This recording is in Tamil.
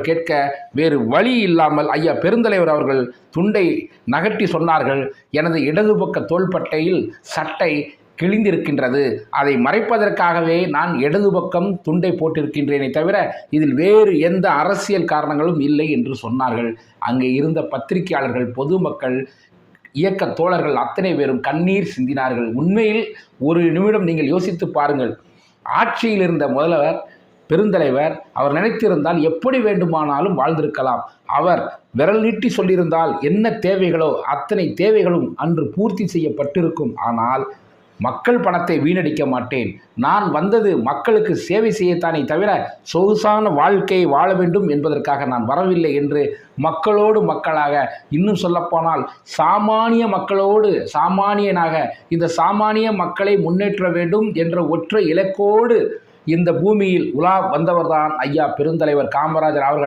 கேட்க வேறு வழி இல்லாமல் ஐயா பெருந்தலைவர் அவர்கள் துண்டை நகட்டி சொன்னார்கள், எனது இடது பக்க தோள்பட்டையில் சட்டை கிழிந்திருக்கின்றது, அதை மறைப்பதற்காகவே நான் இடது பக்கம் துண்டை போட்டிருக்கின்றேனே தவிர இதில் வேறு எந்த அரசியல் காரணங்களும் இல்லை என்று சொன்னார்கள். அங்கே இருந்த பத்திரிகையாளர்கள், பொதுமக்கள், இயக்க தோழர்கள் அத்தனை பேரும் கண்ணீர் சிந்தினார்கள். உண்மையில் ஒரு நிமிடம் நீங்கள் யோசித்து பாருங்கள். ஆட்சியில் இருந்த முதல்வர் பெருந்தலைவர் அவர் நினைத்திருந்தால் எப்படி வேண்டுமானாலும் வாழ்ந்திருக்கலாம். அவர் விரல் நீட்டி சொல்லியிருந்தால் என்ன தேவைகளோ அத்தனை தேவைகளும் அன்று பூர்த்தி செய்யப்பட்டிருக்கும். ஆனால் மக்கள் பணத்தை வீணடிக்க மாட்டேன், நான் வந்தது மக்களுக்கு சேவை செய்யத்தானே தவிர சொகுசான வாழ்க்கையை வாழ வேண்டும் என்பதற்காக நான் வரவில்லை என்று மக்களோடு மக்களாக, இன்னும் சொல்லப்போனால் சாமானிய மக்களோடு சாமானியனாக இந்த சாமானிய மக்களை முன்னேற்ற வேண்டும் என்ற ஒற்றை இலக்கோடு இந்த பூமியில் உலா வந்தவர்தான் ஐயா பெருந்தலைவர் காமராஜர் அவர்கள்.